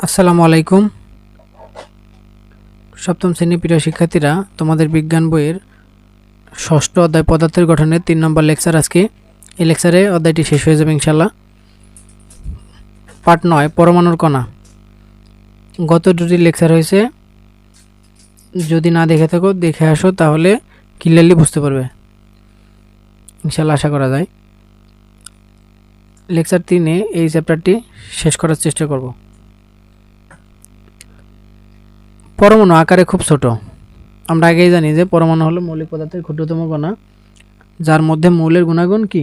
আসসালামু আলাইকুম। সপ্তম শ্রেণীর প্রিয় শিক্ষার্থীরা, তোমাদের বিজ্ঞান বইয়ের ষষ্ঠ অধ্যায় পদার্থের গঠনের 3 নম্বর লেকচার আজকে। এই লেকচারে অধ্যায়টি শেষ হয়ে যাবে ইনশাল্লাহ। পার্ট 9 পরমাণুর কণা। গত দুটি লেকচার হয়েছে, যদি না দেখে থাকো দেখে আসো, তাহলে ক্লিয়ারলি বুঝতে পারবে ইনশাল্লাহ, আশা করা যায়। লেকচার 3-এ এই চ্যাপ্টারটি শেষ করার চেষ্টা করব। পরমাণু আকারে খুব ছোট। আমরা আগেই জানি যে পরমাণু হলো মৌলিক পদার্থের ক্ষুদ্রতম কণা, যার মধ্যে মৌলের গুণাগুণ কি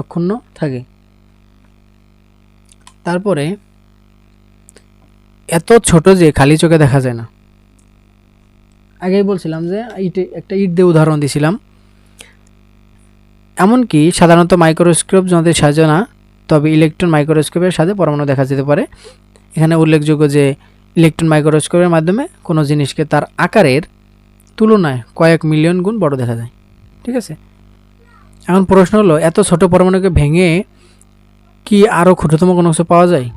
অক্ষুণ্ণ থাকে। তারপরে এত ছোট যে খালি চোখে দেখা যায় না। আগেই বলছিলাম যে একটা ইট দিয়ে উদাহরণ দিয়েছিলাম। এমনকি সাধারণত মাইক্রোস্কোপ যন্ত্রের সাহায্যে না, তবে ইলেকট্রন মাইক্রোস্কোপের সাথে পরমাণু দেখা যেতে পারে। এখানে উল্লেখযোগ্য যে ইলেকট্রন মাইক্রোস্কোপের মাধ্যমে কোনো জিনিসকে তার আকারের তুলনায় কয়েক মিলিয়ন গুণ বড় দেখা যায়। ঠিক আছে, এখন প্রশ্ন হলো, এত ছোট পরমাণুকে ভেঙে কি আরও ক্ষুদ্রতম কোনো কিছু পাওয়া যায়?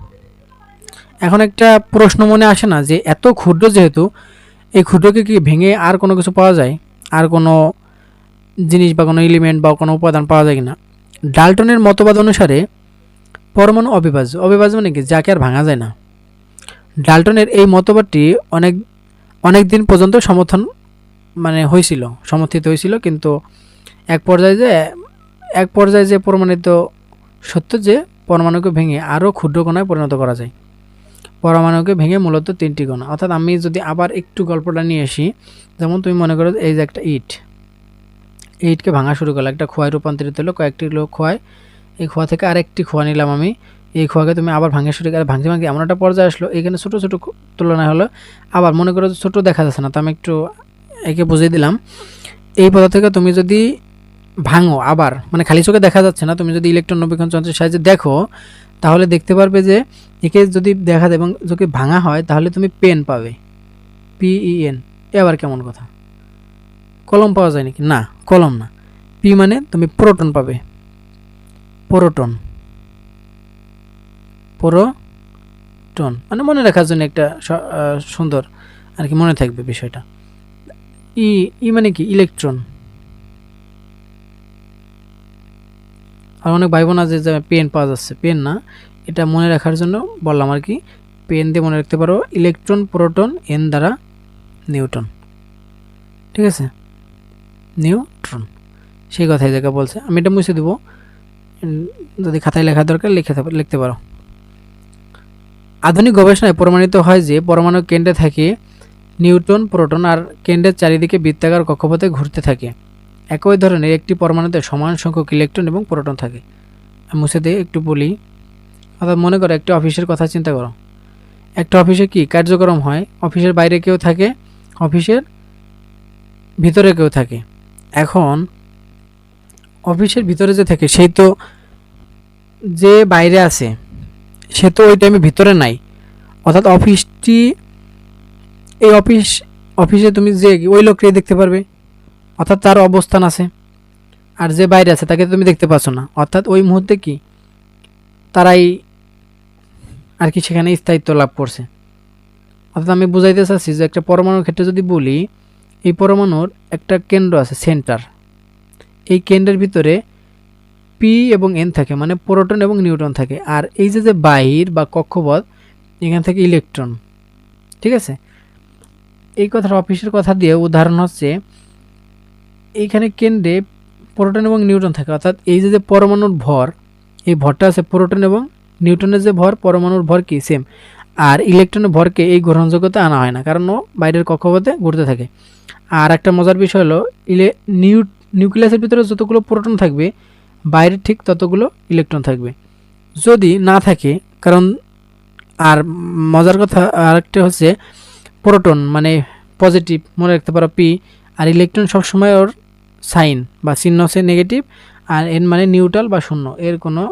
এখন একটা প্রশ্ন মনে আসে না যে এত ক্ষুদ্র, যেহেতু এই ক্ষুদ্রকে কি ভেঙে আর কোনো কিছু পাওয়া যায়, আর কোনো জিনিস বা কোনো এলিমেন্ট বা কোনো উপাদান পাওয়া যায় কিনা? ডাল্টনের মতবাদ অনুসারে পরমাণু অবিভাজ্য। অবিভাজ্য মানে কি, যাকে আর ভাঙা যায় না। ডাল্টনের এই মতবাদটি অনেক দিন পর্যন্ত সমর্থিত হয়েছিল, কিন্তু এক পর্যায়ে যে প্রমাণিত সত্য যে পরমাণুকে ভেঙে আরও ক্ষুদ্র কণায় পরিণত করা যায়। পরমাণুকে ভেঙে মূলত 3টি কণা। অর্থাৎ আমি যদি আবার একটু গল্পটা নিয়ে আসি, যেমন তুমি মনে করো এই যে একটা ইটকে ভাঙা শুরু করলো, একটা খোয়ায় রূপান্তরিত হলো, কয়েকটি খোয়ায়। এই খোয়া থেকে আরেকটি খোয়া নিলাম আমি, এই খোয়াকে তুমি আবার ভাঙা শুরু করে ভাঙতে এমন একটা পর্যায়ে আসলো, এখানে ছোটো ছোটো তুলনায় হলো। আবার মনে করো ছোটো দেখা যাচ্ছে না, তো আমি একটু একে বুঝিয়ে দিলাম। এই পদার্থকে তুমি যদি ভাঙো, আবার মানে খালি চোখে দেখা যাচ্ছে না, তুমি যদি ইলেকট্রন নবীকরণ যন্ত্রের সাহায্যে দেখো, তাহলে দেখতে পারবে যে একে যদি দেখা যায় এবং যদি ভাঙা হয়, তাহলে তুমি পেন পাবে, PEN। এ আবার কেমন কথা, কলম পাওয়া যায় নাকি? না, কলম না। পি মানে তুমি প্রোটন পাবে, প্রোটন মানে মনে রাখার জন্য একটা সুন্দর আর কি, মনে থাকবে বিষয়টা। ই মানে কি, ইলেকট্রন। আর অনেক ভাই বোন আছে যে পেন পাওয়া যাচ্ছে, পেন না, এটা মনে রাখার জন্য বললাম আর কি। পেন দিয়ে মনে রাখতে পারো, ইলেকট্রন প্রোটন, এন দ্বারা নিউটন। ঠিক আছে, নিউট্রন, সেই কথাই জায়গা বলছে। আমি এটা মুছে দেবো, যদি খাতায় লেখা দরকার লিখতে পারো। আধুনিক গবেষণায় প্রমাণিত হয় যে পরমাণু কেন্দ্রে থাকে নিউট্রন, প্রোটন, আর কেন্দ্রের চারিদিকে বৃত্তাকার কক্ষপথে ঘুরতে থাকে। একই ধরনের একটি পরমাণুতে সমান সংখ্যক ইলেকট্রন এবং প্রোটন থাকে। আমি মুছে দিয়ে একটু বলি। অর্থাৎ মনে করো একটা অফিসের কথা চিন্তা করো। একটা অফিসে কি কার্যক্রম হয়, অফিসের বাইরে কেউ থাকে, অফিসের ভিতরে কেউ থাকে। এখন অফিসের ভিতরে যে থাকে, সেই তো যে বাইরে আছে সে তো ওই টাইমে ভিতরে নাই। অর্থাৎ অফিসে তুমি যে ওই লোকটাই দেখতে পারবে, অর্থাৎ তার অবস্থান আছে। আর যে বাইরে আছে তাকে তুমি দেখতে পাচ্ছ না, অর্থাৎ ওই মুহূর্তে কি তারাই আর কি সেখানে স্থায়িত্ব লাভ করছে। অর্থাৎ আমি বুঝাইতে চাচ্ছি যে একটা পরমাণুর ক্ষেত্রে যদি বলি, এই পরমাণুর একটা কেন্দ্র আছে, সেন্টার। এই কেন্দ্রের ভিতরে পি এবং এন থাকে, মানে প্রোটন এবং নিউট্রন থাকে। আর এই যে বাহির বা কক্ষপথ, এখান থেকে ইলেকট্রন। ঠিক আছে, এই কথার অফিসের কথা দিয়ে উদাহরণ হচ্ছে, এইখানে কেন্দ্রে প্রোটন এবং নিউট্রন থাকে। অর্থাৎ এই যে পরমাণুর ভর, এই ভরটা আছে প্রোটন এবং নিউট্রনের যে ভর, পরমাণুর ভর কি সেম। আর ইলেকট্রনের ভরকে এই গ্রহণযোগ্যতা আনা হয় না, কারণ ও বাইরের কক্ষপথে ঘুরতে থাকে। আর একটা মজার বিষয় হলো, নিউক্লিয়াসের ভিতরে যতগুলো প্রোটন থাকবে, বাইরে ঠিক ততগুলো ইলেকট্রন থাকবে। যদি না থাকে, কারণ আর মজার কথা আরেকটা হচ্ছে, প্রোটন মানে পজিটিভ, মনে রাখতে পারো পি, আর ইলেকট্রন সবসময় ওর সাইন বা চিহ্ন হচ্ছে নেগেটিভ, আর এন মানে নিউট্রাল বা শূন্য, এর কোনো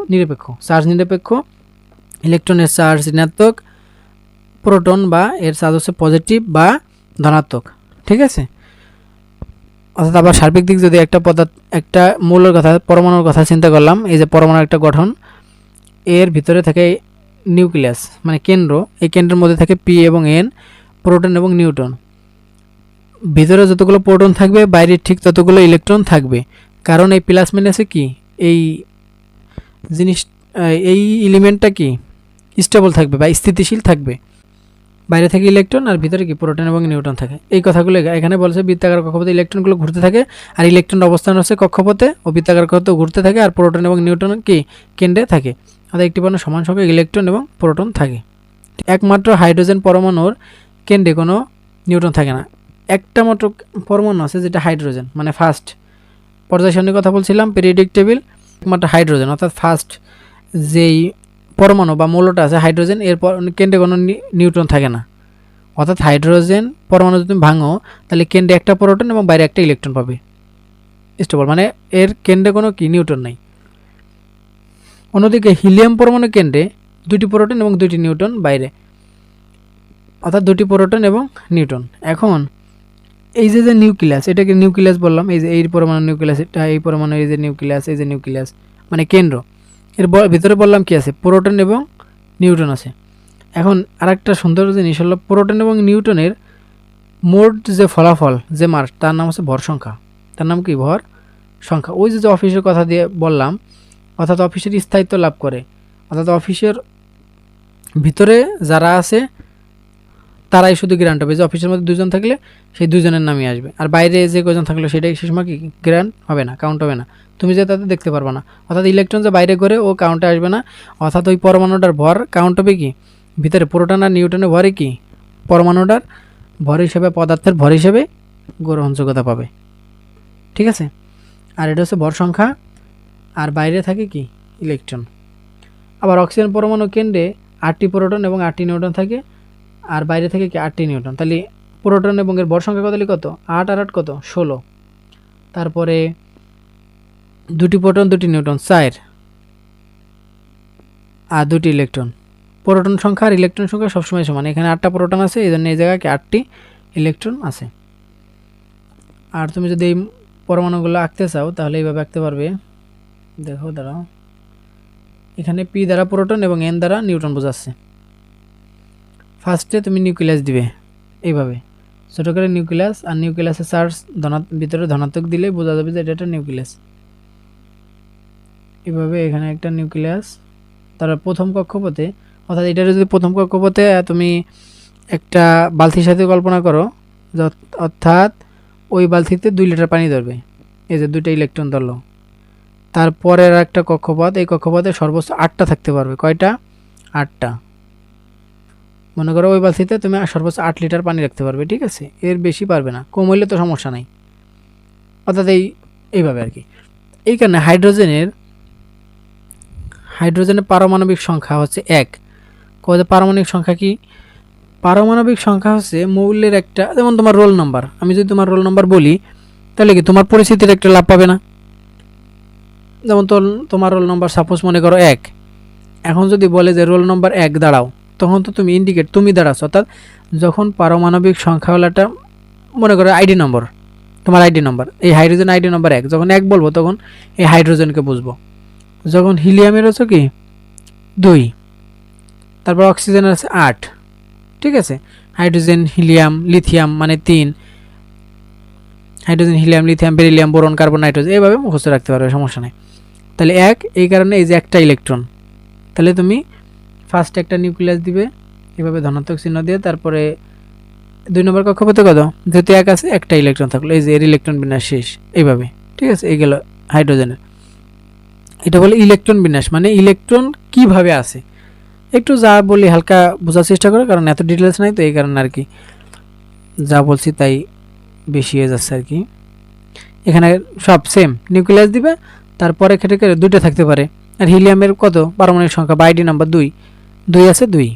চার্জ নিরপেক্ষ। ইলেকট্রনের চার্জ ঋণাত্মক, প্রোটন বা এর চার্জ হচ্ছে পজিটিভ বা ধনাত্মক। ঠিক আছে, অর্থাৎ আবার সার্বিক দিক যদি একটা মৌলের কথা, পরমাণুর কথা চিন্তা করলাম, এই যে পরমাণুর একটা গঠন, এর ভিতরে থাকে নিউক্লিয়াস মানে কেন্দ্র, এই কেন্দ্রের মধ্যে থাকে পি এবং এন, প্রোটন এবং নিউট্রন। ভিতরে যতগুলো প্রোটন থাকবে বাইরে ঠিক ততগুলো ইলেকট্রন থাকবে, কারণ এই প্লাস মাইনাসে কি এই জিনিস এই এলিমেন্টটা কি স্টেবল থাকবে বা স্থিতিশীল থাকবে। বাইরে থেকে ইলেকট্রন আর ভিতরে কি প্রোটন এবং নিউট্রন থাকে। এই কথাগুলো এখানে বলছে বৃত্তাকার কক্ষপথে ইলেকট্রনগুলো ঘুরতে থাকে, আর ইলেকট্রন অবস্থান হচ্ছে কক্ষপথে ও বৃত্তাকার কক্ষপথে ঘুরতে থাকে, আর প্রোটন এবং নিউট্রন কি কেন্দ্রে থাকে। অর্থাৎ একটি পরমাণু সমান সংখ্যক ইলেকট্রন এবং প্রোটন থাকে। একমাত্র হাইড্রোজেন পরমাণুর কেন্দ্রে কোনো নিউট্রন থাকে না। একটা মাত্র পরমাণু আছে যেটা হাইড্রোজেন, মানে ফার্স্ট পর্যায় সারণীর কথা বলছিলাম পিরিয়ডিক টেবিল, একমাত্র হাইড্রোজেন অর্থাৎ ফার্স্ট যেই পরমাণু বা মৌলটা আছে হাইড্রোজেন, এর কেন্দ্রে কোনো নিউট্রন থাকে না। অর্থাৎ হাইড্রোজেন পরমাণু যদি তুমি ভাঙো তাহলে কেন্দ্রে একটা প্রোটন এবং বাইরে একটা ইলেকট্রন পাবে স্টেবল, মানে এর কেন্দ্রে কোনো কি নিউট্রন নাই। অন্যদিকে হিলিয়াম পরমাণু কেন্দ্রে দুটি প্রোটন এবং দুটি নিউট্রন বাইরে, অর্থাৎ দুটি প্রোটন এবং নিউট্রন। এখন এই যে নিউক্লিয়াস, এটাকে নিউক্লিয়াস বললাম, এই যে এই পরমাণু নিউক্লিয়াস, এটা এই পরমাণু এই যে নিউক্লিয়াস, এই যে নিউক্লিয়াস মানে কেন্দ্র, এর ভিতরে বললাম কি আছে প্রোটন এবং নিউট্রন আছে। এখন আরেকটা সুন্দর জিনিস হলো প্রোটন এবং নিউট্রনের মোট যে ফলাফল যে মার্ক তার নাম হচ্ছে ভর সংখ্যা। তার নাম কি ভর সংখ্যা। ওই যে অফিসের কথা দিয়ে বললাম, অর্থাৎ অফিসের স্থায়িত্ব লাভ করে, অর্থাৎ অফিসের ভিতরে যারা আছে তারাই শুধু গ্রান্ট হবে। যে অফিসের মধ্যে দুজন থাকলে সেই দুজনের নামই আসবে, আর বাইরে যে কজন থাকলো সেটাই সে সময় কি গ্রান্ট হবে না, কাউন্ট হবে না, তুমি যে তাতে দেখতে পারবে না। অর্থাৎ ইলেকট্রন যে বাইরে করে ও কাউন্টে আসবে না, অর্থাৎ ওই পরমাণুটার ভর কাউন্ট হবে কি ভিতরে প্রোটন আর নিউট্রনের ভরে কি পরমাণুটার ভর হিসেবে, পদার্থের ভর হিসেবে গ্রহণযোগ্যতা পাবে। ঠিক আছে, আর এটা হচ্ছে ভর সংখ্যা, আর বাইরে থাকে কি ইলেকট্রন। আবার অক্সিজেন পরমাণু কেন্দ্রে 8টি প্রোটন এবং 8টি নিউট্রন থাকে, আর বাইরে থেকে কি 8টি নিউট্রন। তাহলে প্রোটন এবং এর ভর সংখ্যা কত, কত 8 আর 8 কত 16। তারপরে দুটি প্রোটন দুটি নিউট্রন 4, আর দুটি ইলেকট্রন। প্রোটন সংখ্যা আর ইলেকট্রন সংখ্যা সবসময় সমান। এখানে 8টা প্রোটন আছে, এই জন্য এই জায়গায় 8টি ইলেকট্রন আছে। আর তুমি যদি এই পরমাণুগুলো আঁকতে চাও তাহলে এইভাবে আঁকতে পারবে। দেখো দাঁড়াও, এখানে পি দ্বারা প্রোটন এবং এন দ্বারা নিউট্রন বোঝাচ্ছে। ফার্স্টে তুমি নিউক্লিয়াস দিবে এইভাবে ছোটো করে নিউক্লিয়াস, আর নিউক্লিয়াসের চার্জ ভিতরে ধনাত্মক দিলেই বোঝা যাবে যে এটা একটা নিউক্লিয়াস। এইভাবে এখানে একটা নিউক্লিয়াস, তারপর প্রথম কক্ষপথে, অর্থাৎ এটা যদি প্রথম কক্ষপথে তুমি একটা বালতির সাথে কল্পনা করো, অর্থাৎ ওই বালতিতে 2 লিটার পানি ধরবে, এই যে 2টা ইলেকট্রন ধরলো। তারপরের একটা কক্ষপথ, এই কক্ষপথে সর্বোচ্চ 8টা থাকতে পারবে। কয়টা? 8টা। মনে করো ওই বালতিতে তুমি সর্বোচ্চ 8 লিটার পানি রাখতে পারবে, ঠিক আছে, এর বেশি পারবে না, কম হইলে তো সমস্যা নাই। অর্থাৎ এইভাবে আর কি। এই কারণে হাইড্রোজেনের পারমাণবিক সংখ্যা হচ্ছে 1। পারমাণবিক সংখ্যা কি? পারমাণবিক সংখ্যা হচ্ছে মৌলের একটা, যেমন তোমার রোল নাম্বার, আমি যদি তোমার রোল নাম্বার বলি তাহলে কি তোমার পরিচিতির একটা লাভ পাবে না? যেমন তোমার রোল নাম্বার সাপোজ মনে করো 1, এখন যদি বলে যে রোল নাম্বার 1 দাঁড়াও, তখন তো তুমি ইন্ডিকেট তুমি দাঁড়াচ্ছ। অর্থাৎ যখন পারমাণবিক সংখ্যাওয়ালাটা মনে করো আইডি নম্বর, তোমার আইডি নম্বর, এই হাইড্রোজেন আইডি নম্বর 1, যখন 1 বলবো তখন এই হাইড্রোজেনকে বুঝবো। যখন হিলিয়ামের হচ্ছে কি 2, তারপর অক্সিজেনের আছে 8, ঠিক আছে, হাইড্রোজেন হিলিয়াম লিথিয়াম মানে 3, hydrogen helium lithium beryllium boron carbon nitrogen, এইভাবে মুখস্থ রাখতে পারবে, সমস্যা নেই। তাহলে 1, এই কারণে এই যে একটা ইলেকট্রন, তাহলে তুমি ফার্স্ট একটা নিউক্লিয়াস দিবে এভাবে ধনাত্মক চিহ্ন দিয়ে, তারপরে 2 নম্বর কক্ষপথে কত, যেহেতু 1 আছে একটা ইলেকট্রন থাকলো, এই যে এর ইলেকট্রন বিন্যাস শেষ এইভাবে, ঠিক আছে। এই গেল হাইড্রোজেনের। এটা বলে ইলেকট্রন বিন্যাস, মানে ইলেকট্রন কিভাবে আছে। একটু যা বলি হালকা বোঝার চেষ্টা করো, কারণ এত ডিটেলস নাই তো, এই কারণে আর কি যা বলছি তাই বেশি হয়ে যাচ্ছে আর কি। এখানে সব সেম নিউক্লিয়াস দিবে, তারপরে খেটে খেটে 2টা থাকতে পারে। আর হিলিয়ামের কত পারমাণবিক সংখ্যা বা আইডি নাম্বার 2 আছে 2।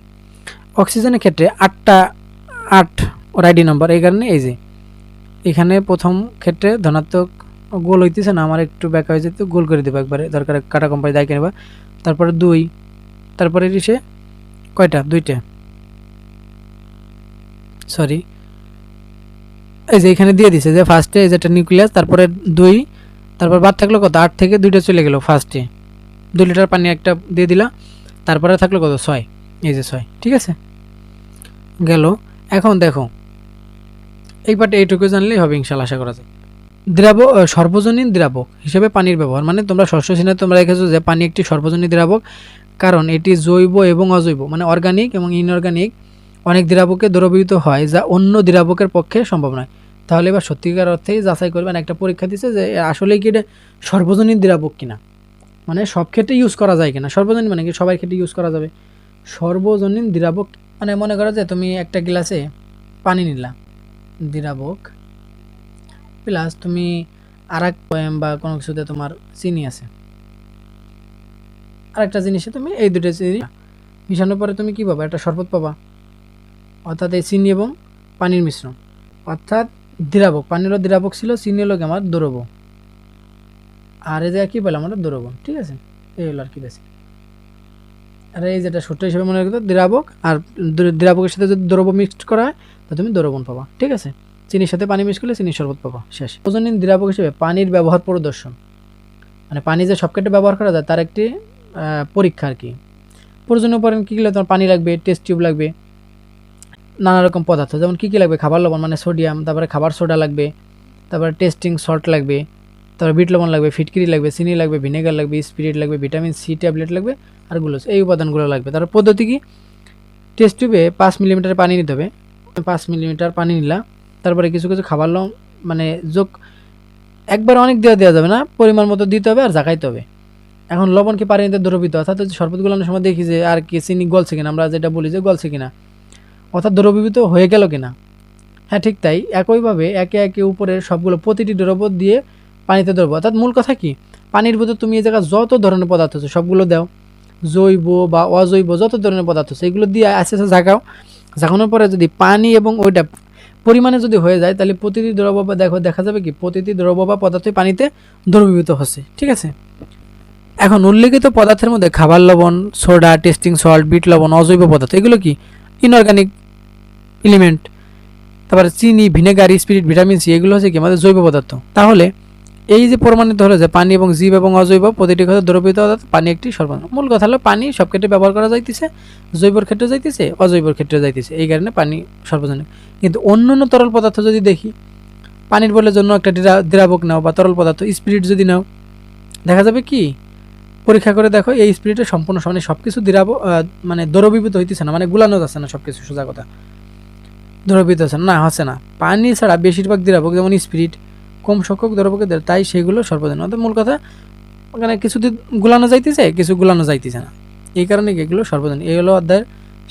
অক্সিজেনের ক্ষেত্রে 8 ওর আইডি নাম্বার, এই কারণে এই যে এখানে প্রথম ক্ষেত্রে ধনাত্মক গোল হইতেছে না, আমার একটু ব্যাক হয়ে যেত, গোল করে দেবো একবারে, দরকার কাটা কোম্পানি দায় কিনবা। তারপরে 2, তারপরে সে কয়টা 2টা, সরি এই যে এখানে দিয়ে দিছে যে ফার্স্টে এই যেটা নিউক্লিয়াস, তারপরে 2, তারপর বাদ থাকলো কত 8 থেকে 2টা চলে গেল ফার্স্টে, 2 লিটার পানি একটা দিয়ে দিলা, তারপরে থাকলো কত 6। এই যে 6, ঠিক আছে গেল। এখন দেখো এই পার্টে এইটুকু জানলেই হবে ইনশাআল্লাহ, আশা করা যায়। দ্রাবক সর্বজনীন দ্রাবক হিসেবে পানির ব্যবহার, মানে তোমরা ষষ্ঠ শ্রেণীতে তোমরা দেখেছো যে পানি একটি সর্বজনীন দ্রাবক, কারণ এটি জৈব এবং অজৈব মানে অর্গানিক এবং ইনঅর্গানিক অনেক দ্রাবকে দ্রবীভূত হয়, যা অন্য দ্রাবকের পক্ষে সম্ভব নয়। তাহলে এবার সত্যিকার অর্থেই যাচাই করবেন, একটা পরীক্ষা দিচ্ছে যে আসলে কি এটা সর্বজনীন দ্রাবক কিনা, মানে সব ক্ষেত্রে ইউজ করা যায় কিনা। সর্বজনীন মানে কি সবার ক্ষেত্রে ইউজ করা যাবে। সর্বজনীন দ্রাবক মানে মনে করো যে তুমি একটা গ্লাসে পানি নিলা, দ্রাবক প্লাস তুমি আর এক পয়েম বা কোনো কিছুতে তোমার চিনি আছে, আরেকটা জিনিসে তুমি এই দুটো চিনি মিশানোর পরে তুমি কি পাবা, একটা শরবত পাবা, অর্থাৎ এই চিনি এবং পানির মিশ্রণ, অর্থাৎ দ্রাবক। পানি হলো দ্রাবক ছিল, চিনি হলো আমার দ্রব, আর এই জায়গায় কী পেলাম আমরা দ্রবণ, ঠিক আছে এই হলো আর কি বেশি। আর এই যেটা সূত্র হিসেবে মনে রাখতো দ্রাবক, আর দ্রাবকের সাথে যদি দ্রব মিক্সড করা হয় তো তুমি দ্রবণ পাবা, ঠিক আছে। চিনির সাথে পানি মিক্স করলে চিনির শরবত পাবা, শেষ। সর্বজনীন দ্রাবক হিসেবে পানির ব্যবহার প্রদর্শন, মানে পানি যে সব ক্ষেত্রে ব্যবহার করা যায় তার একটি পরীক্ষা আর কি। প্রয়োজনীয় পড়েন কী কী লাগবে, তোমার পানি লাগবে, টেস্ট টিউব লাগবে, নানা রকম পদার্থ, যেমন কী কী লাগবে, খাবার লবণ মানে সোডিয়াম, তারপরে খাবার সোডা লাগবে, তারপরে টেস্টিং সল্ট লাগবে, তারপরে বিট লবণ লাগবে, ফিটকিরি লাগবে, চিনি লাগবে, ভিনেগার লাগবে, স্পিরিট লাগবে, ভিটামিন সি ট্যাবলেট লাগবে, আর গ্লুকোজ, এই উপাদানগুলো লাগবে। তারপর পদ্ধতি কি, টেস্ট টিউবে 5 মিলিমিটার পানি নিতে হবে, 5 মিলিমিটার পানি নিলা, তারপরে কিছু কিছু খাবার লবণ মানে যোগ, একবার অনেক দেওয়া যাবে না, পরিমাণ মতো দিতে হবে আর জাগাইতে হবে। এখন লবণ কি পানিতে দ্রবীভূত, অর্থাৎ শরবত গুলানোর সময় দেখি যে আর কি চিনি গলছে কিনা, আমরা যেটা বলি যে গলছে কিনা, অর্থাৎ দ্রবীভূত হয়ে গেল কিনা। হ্যাঁ ঠিক তাই, একইভাবে একে একে উপরের সবগুলো প্রতিটি দ্রব্য দিয়ে পানিতে দ্রব্য, অর্থাৎ মূল কথা কি, পানির ভিতর তুমি এই জায়গায় যত ধরনের পদার্থ আছে সবগুলো দাও, জৈব বা অজৈব যত ধরনের পদার্থ আছে এগুলো দিয়ে আস্তে আস্তে জাগাও। জাগানোর পরে যদি পানি এবং ওইটা পরিমাণে যদি হয়ে যায় তাহলে প্রতিটি দ্রব্য বা দেখা যাবে কি প্রতিটি দ্রব্য বা পদার্থই পানিতে দ্রবীভূত হচ্ছে, ঠিক আছে। এখন উল্লেখিত পদার্থের মধ্যে খাবার লবণ, সোডা, টেস্টিং সল্ট, বিট লবণ অজৈব পদার্থ, এগুলো কি ইনঅর্গানিক এলিমেন্ট। তারপরে চিনি, ভিনেগার, স্পিরিট, ভিটামিন সি এগুলো হচ্ছে কি আমাদের জৈব পদার্থ। তাহলে এই যে প্রমাণিত হলো যে পানি এবং জীব এবং অজৈব প্রতিটি ক্ষেত্রে দ্রবীভূত, অর্থাৎ পানি একটি সর্বজনীন। মূল কথা হলো পানি সব ক্ষেত্রে ব্যবহার করা যাইতেছে, জৈবর ক্ষেত্রে যাইতেছে, অজৈবর ক্ষেত্রে যাইতেছে, এই কারণে পানি সর্বজনীন। কিন্তু অন্য অন্য তরল পদার্থ যদি দেখি, পানির বলের জন্য একটা দ্রাবক নাও বা তরল পদার্থ স্পিরিট যদি নাও, দেখা যাবে কি পরীক্ষা করে দেখো এই স্পিরিটের সম্পূর্ণ মানে সব কিছু মানে দ্রবীভূত হইতেছে না, মানে গুলানো যাচ্ছে না সব কিছু, সোজা কথা দ্রবীভূত হচ্ছে না, হচ্ছে না। পানি ছাড়া বেশিরভাগ দ্রাবক যেমন স্পিরিট কম সংখ্যক দ্রবকে দেয়, তাই সেগুলো সর্বজনীন। অর্থাৎ মূল কথা ওখানে কিছু গুলানো যাইতেছে, কিছু গুলানো যাইতেছে না, এই কারণে এগুলো সর্বজনীন। এই হলো অধ্যায়ের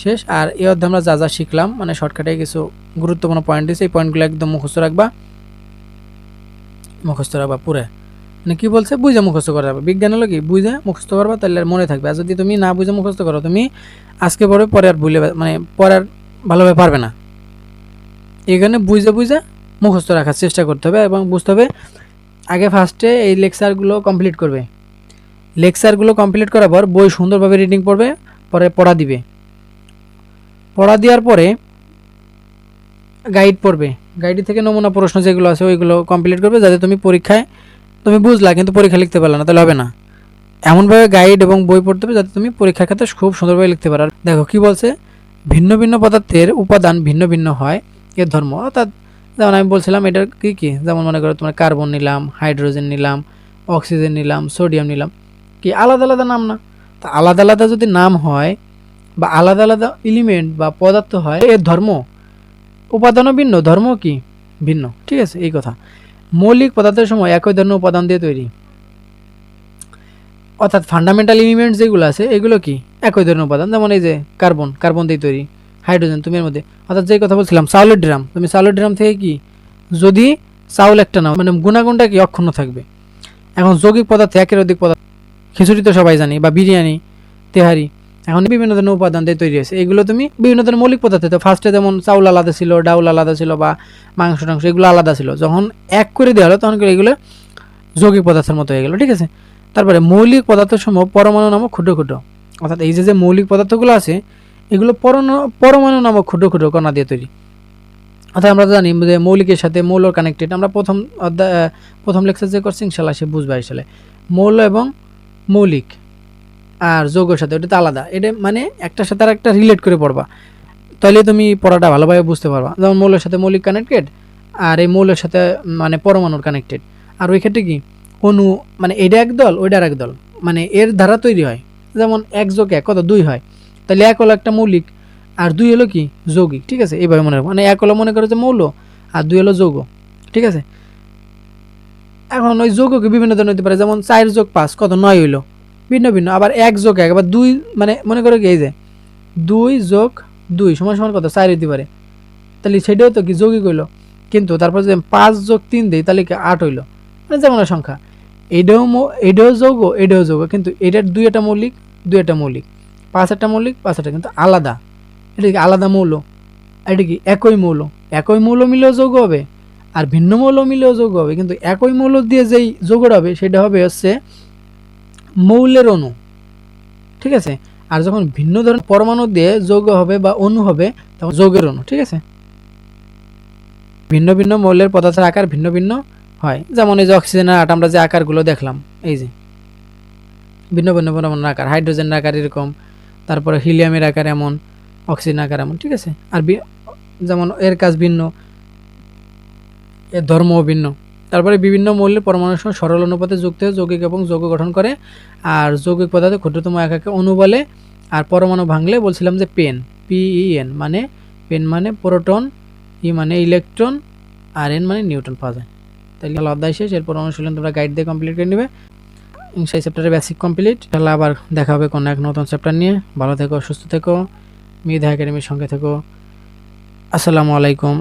শেষ। আর এই অধ্যায়ে আমরা যা যা শিখলাম মানে শর্টকাটে কিছু গুরুত্বপূর্ণ পয়েন্ট দিয়েছে, এই পয়েন্টগুলো একদম মুখস্থ রাখবা পুরো, মানে কি বলছে বুঝে মুখস্থ করা যাবে। বিজ্ঞান হলো কি বুঝে মুখস্থ করবা তাহলে মনে থাকবে, আর যদি তুমি না বুঝে মুখস্থ করো তুমি আজকে পরে পরে আর ভুলে মানে পরে আর ভালোভাবে পারবে না। এখানে বুঝে বুঝে মুখস্থ রাখার চেষ্টা করতে হবে এবং বুঝতে হবে। আগে ফার্স্টে এই লেকচারগুলো কমপ্লিট করবে, লেকচারগুলো কমপ্লিট করার পর বই সুন্দরভাবে রিডিং পড়বে, পরে পড়া দিবে, পড়া দেওয়ার পরে গাইড পড়বে, গাইড থেকে নমুনা প্রশ্ন যেগুলো আছে ওইগুলো কমপ্লিট করবে, যাতে তুমি পরীক্ষায় তুমি বুঝলা কিন্তু পরীক্ষা লিখতে পারলে না, তাহলে হবে না। এমনভাবে গাইড এবং বই পড়তে হবে যাতে তুমি পরীক্ষার ক্ষেত্রে খুব সুন্দরভাবে লিখতে পারো। দেখো কি বলছে, ভিন্ন ভিন্ন পদার্থের উপাদান ভিন্ন ভিন্ন হয় এর ধর্ম, অর্থাৎ যেমন আমি বলছিলাম এটার কী কী, যেমন মনে করো তোমার কার্বন নিলাম, হাইড্রোজেন নিলাম, অক্সিজেন নিলাম, সোডিয়াম নিলাম, কি আলাদা আলাদা নাম না? তা আলাদা আলাদা যদি নাম হয় বা আলাদা আলাদা এলিমেন্ট বা পদার্থ হয় এর ধর্ম উপাদানও ভিন্ন, ধর্ম কি ভিন্ন, ঠিক আছে। এই কথা মৌলিক পদার্থের সময় একই ধরনের উপাদান দিয়ে তৈরি, অর্থাৎ ফান্ডামেন্টাল এলিমেন্ট যেগুলো আছে এগুলো কি একই ধরনের উপাদান, যেমন এই যে কার্বন, কার্বন দিয়ে তৈরি, হাইড্রোজেন তুমি এর মধ্যে, অর্থাৎ যে কথা বলছিলাম চাউলের ড্রাম, তুমি চাউলের ড্রাম থেকে কি যদি চাউল একটা নাও মানে গুণাগুণটা কি অক্ষুণ্ণ থাকবে। এখন যৌগিক পদার্থ একের অধিক পদার্থ, খিচুড়ি তো সবাই জানি বা বিরিয়ানি, তেহারি, এখন বিভিন্ন ধরনের উপাদান দিয়ে তৈরি হয়েছে, এগুলো তুমি বিভিন্ন ধরনের মৌলিক পদার্থ। তো ফার্স্টে যেমন চাউল আলাদা ছিল, ডাউল আলাদা ছিল বা মাংস টাংস এগুলো আলাদা ছিল, যখন এক করে দেওয়া হলো তখন এগুলো যৌগিক পদার্থের মতো হয়ে গেলো, ঠিক আছে। তারপরে মৌলিক পদার্থের সমূহ পরমাণু নামক ক্ষুদ্র ক্ষুদ্র, অর্থাৎ এই যে মৌলিক পদার্থগুলো আছে এগুলো পরমাণু নামক ক্ষুদ্র ক্ষুদ্র কণা দিয়ে তৈরি। অর্থাৎ আমরা জানি যে মৌলিকের সাথে মৌল কানেক্টেড, আমরা প্রথম লেকচার যে করছি ইনশাআল্লাহ সে বুঝবে আসলে মৌল এবং মৌলিক আর যৌগের সাথে, ওটা তো আলাদা। এটা মানে একটার সাথে আর একটা রিলেট করে পড়বা, তাহলে তুমি পড়াটা ভালোভাবে বুঝতে পারবা। যেমন মৌলের সাথে মৌলিক কানেক্টেড, আর এই মৌলের সাথে মানে পরমাণুর কানেক্টেড। আর ওই ক্ষেত্রে কি অণু, মানে এটা এক দল ওইটার এক দল, মানে এর দ্বারা তৈরি হয়। যেমন 1+1 কত 2 হয়, তাহলে 1 হলো একটা মৌলিক আর 2 হলো কি যৌগিক। ঠিক আছে, এইভাবে মনে রাখবো। মানে 1 হলো মনে করো যে মৌল আর 2 হলো যৌগ। ঠিক আছে, এখন ওই যৌগকে বিভিন্ন ধরনের হতে পারে, যেমন 4+5 কত 9 হইলো, ভিন্ন ভিন্ন। আবার 1+1 আবার 2, মানে মনে করো কি এই যে 2+2 সমান সমান কত 4 হইতে পারে, তাহলে সেটাও তো কি যৌগিক হইলো। কিন্তু তারপর যে 5+3 দেই তাহলে কি 8 হইলো, মানে যেমন সংখ্যা। এটাও যৌগ, এটাও যৌগ, কিন্তু এটার 2টা মৌলিক, 2টা মৌলিক, 5টা মৌলিক, 5টা কিন্তু আলাদা। এটা কি আলাদা মৌল, এটা কি একই মৌল। একই মৌল মিলেও যৌগ হবে, আর ভিন্ন মৌল মিলেও যৌগ হবে। কিন্তু একই মৌল দিয়ে যেই যৌগটা হবে সেটা হবে হচ্ছে মৌলের অণু। ঠিক আছে, আর যখন ভিন্ন ধরনের পরমাণু দিয়ে যৌগ হবে বা অণু হবে তখন যৌগের অণু। ঠিক আছে, ভিন্ন ভিন্ন মৌলের পদার্থের আকার ভিন্ন ভিন্ন হয়। যেমন এই যে অক্সিজেনের আমরা যে আকারগুলো দেখলাম, এই যে ভিন্ন ভিন্ন পরমাণুর আকার, হাইড্রোজেনের আকার এরকম, তারপরে হিলিয়ামের আকার এমন, অক্সিজেন আকার এমন। ঠিক আছে, আর যেমন এর কাজ ভিন্ন, এর ধর্মও ভিন্ন। তারপরে বিভিন্ন মৌলের পরমাণুর সঙ্গে সরল অনুপাতে যুক্ত হয়ে যৌগিক এবং যৌগ গঠন করে। আর যৌগিক পদার্থের ক্ষুদ্রতম একাকে অণু বলে। আর পরমাণু ভাঙলে বলছিলাম যে পেন, PEN, মানে পেন মানে প্রোটন, ই মানে ইলেকট্রন, আর এন মানে নিউটন পাওয়া যায়। তাহলে অধ্যায় শেষ। এরপর অনুশীলন তোমরা গাইড দিয়ে কমপ্লিট করে নেবে। সেই চ্যাপ্টারে বেসিক কমপ্লিট। তাহলে আবার দেখা হবে কোনো এক নতুন চ্যাপ্টার নিয়ে। ভালো থেকো, সুস্থ থেকো, মিধা একাডেমির সঙ্গে থেকো। আসসালামু আলাইকুম।